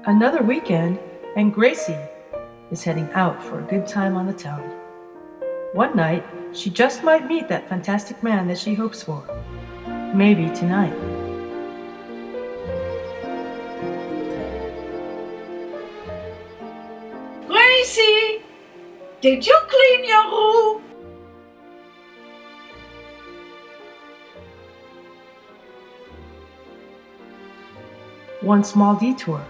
Another weekend, and Gracie is heading out for a good time on the town. One night, she just might meet that fantastic man that she hopes for. Maybe tonight. Gracie, did you clean your room? One small detour.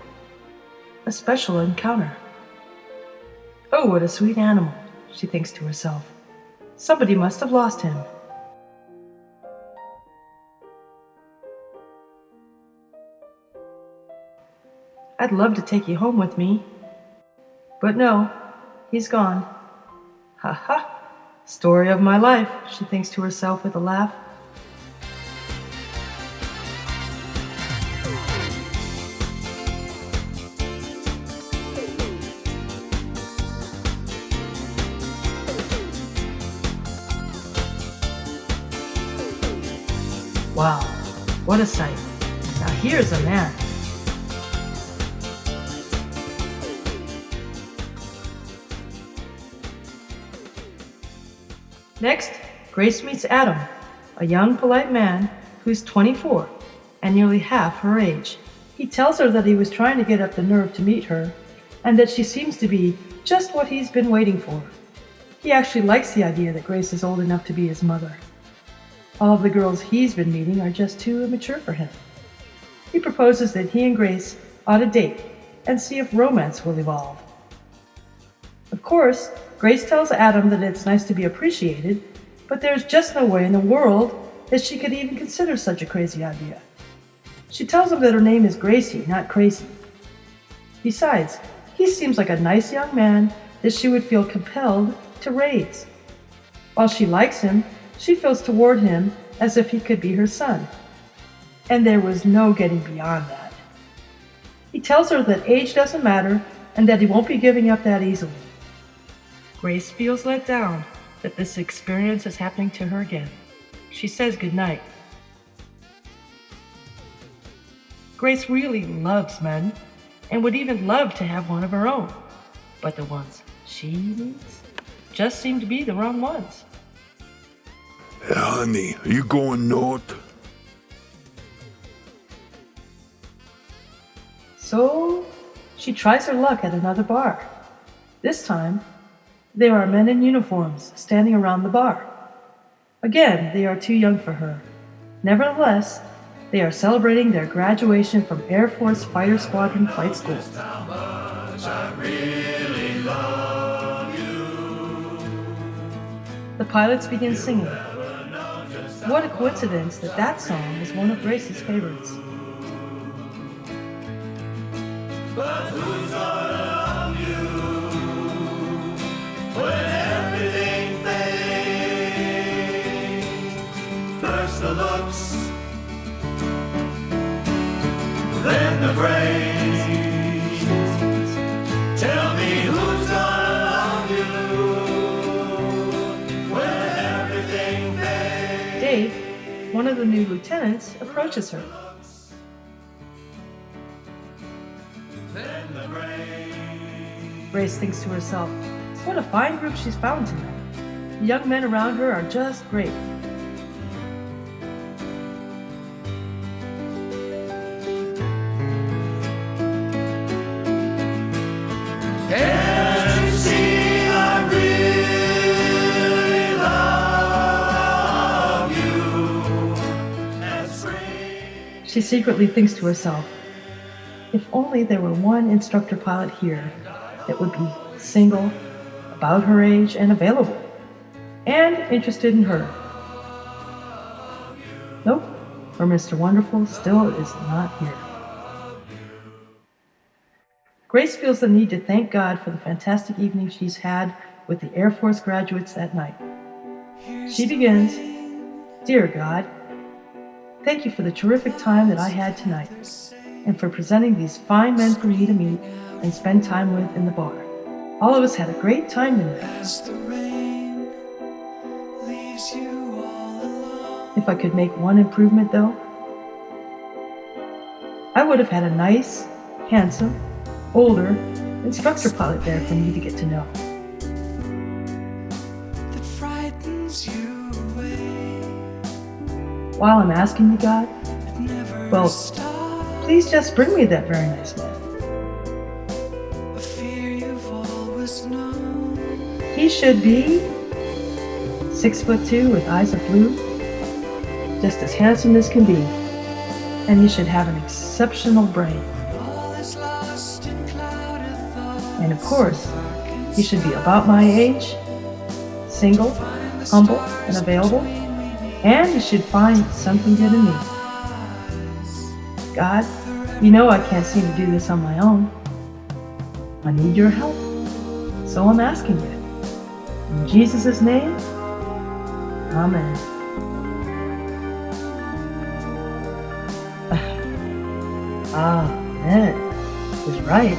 A special encounter. Oh, what a sweet animal, she thinks to herself. Somebody must have lost him. I'd love to take you home with me. But no, he's gone. Ha ha! Story of my life, she thinks to herself with a laugh. Wow, what a sight. Now here's a man. Next, Grace meets Adam, a young, polite man who's 24 and nearly half her age. He tells her that he was trying to get up the nerve to meet her and that she seems to be just what he's been waiting for. He actually likes the idea that Grace is old enough to be his mother. All of the girls he's been meeting are just too immature for him. He proposes that he and Grace ought to date and see if romance will evolve. Of course, Grace tells Adam that it's nice to be appreciated, but there's just no way in the world that she could even consider such a crazy idea. She tells him that her name is Gracie, not Crazy. Besides, he seems like a nice young man that she would feel compelled to raise. While she likes him, she feels toward him as if he could be her son. And there was no getting beyond that. He tells her that age doesn't matter and that he won't be giving up that easily. Grace feels let down that this experience is happening to her again. She says goodnight. Grace really loves men and would even love to have one of her own. But the ones she needs just seem to be the wrong ones. Hey, honey, are you going north? So she tries her luck at another bar. This time, there are men in uniforms standing around the bar. Again, they are too young for her. Nevertheless, they are celebrating their graduation from Air Force Fighter Squadron Flight School. The pilots begin singing. What a coincidence that that song is one of Grace's favorites. But who's gonna love you when everything fades? First the looks, then the praise. Tell me who's gonna love you when everything fades. Dave, one of the new lieutenants, approaches her. Grace thinks to herself, what a fine group she's found tonight. The young men around her are just great. Can't you see I really love you? And spring. She secretly thinks to herself, if only there were one instructor pilot here that would be single, about her age, and available, and interested in her. Nope, for Mr. Wonderful still is not here. Grace feels the need to thank God for the fantastic evening she's had with the Air Force graduates that night. She begins, Dear God, thank you for the terrific time that I had tonight, and for presenting these fine men for me to meet and spend time with in the bar. All of us had a great time tonight. If I could make one improvement though, I would have had a nice, handsome, older instructor pilot there for me to get to know. that frightens you away. While I'm asking you, God, It never well, stops. please just bring me that very nice man. A fear you've always known. He should be 6'2" with eyes of blue, just as handsome as can be, and he should have an exceptional brain. All is lost in clouded thoughts. And of course, he should be about my age, single, humble, and available, and he should find something good in me. God, you know I can't seem to do this on my own. I need your help, so I'm asking you. In Jesus' name, Amen. Amen is right,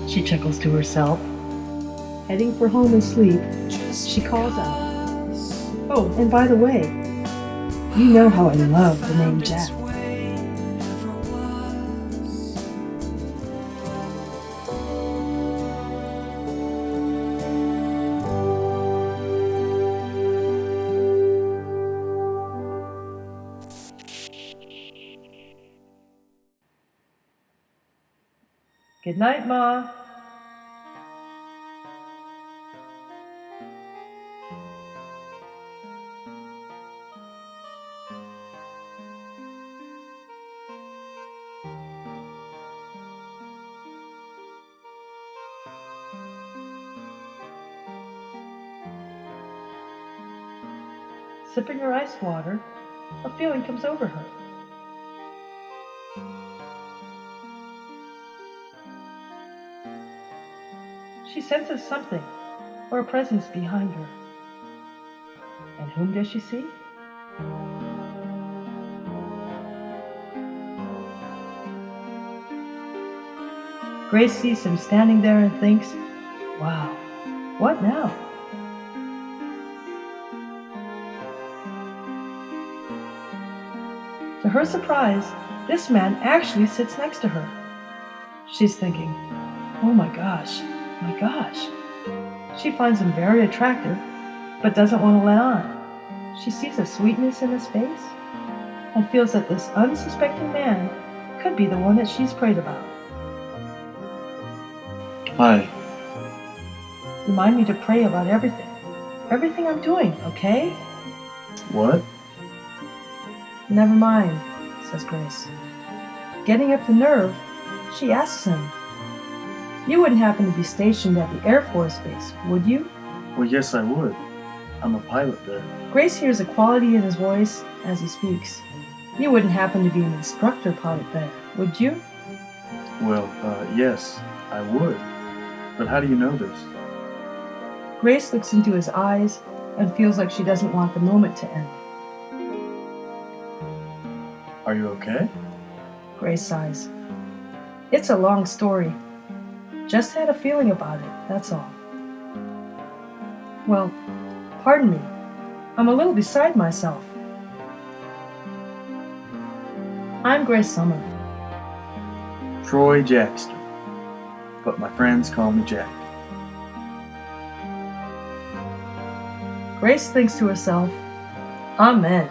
she chuckles to herself. Heading for home and sleep, she calls out, "Oh, and by the way, you know how I love the name Jack." Good night, Ma. Sipping her ice water, a feeling comes over her. She senses something, or a presence behind her. And whom does she see? Grace sees him standing there and thinks, wow, what now? To her surprise, this man actually sits next to her. She's thinking, oh my gosh, my gosh. She finds him very attractive, but doesn't want to let on. She sees a sweetness in his face and feels that this unsuspecting man could be the one that she's prayed about. Hi. Remind me to pray about everything. Everything I'm doing, okay? What? Never mind, says Grace. Getting up the nerve, she asks him, you wouldn't happen to be stationed at the Air Force Base, would you? Well, yes, I would. I'm a pilot there. Grace hears a quality in his voice as he speaks. You wouldn't happen to be an instructor pilot there, would you? Well, yes, I would. But how do you know this? Grace looks into his eyes and feels like she doesn't want the moment to end. Are you okay? Grace sighs. It's a long story. Just had a feeling about it, that's all. Well, pardon me. I'm a little beside myself. I'm Grace Summer. Troy Jackster. But my friends call me Jack. Grace thinks to herself, Amen.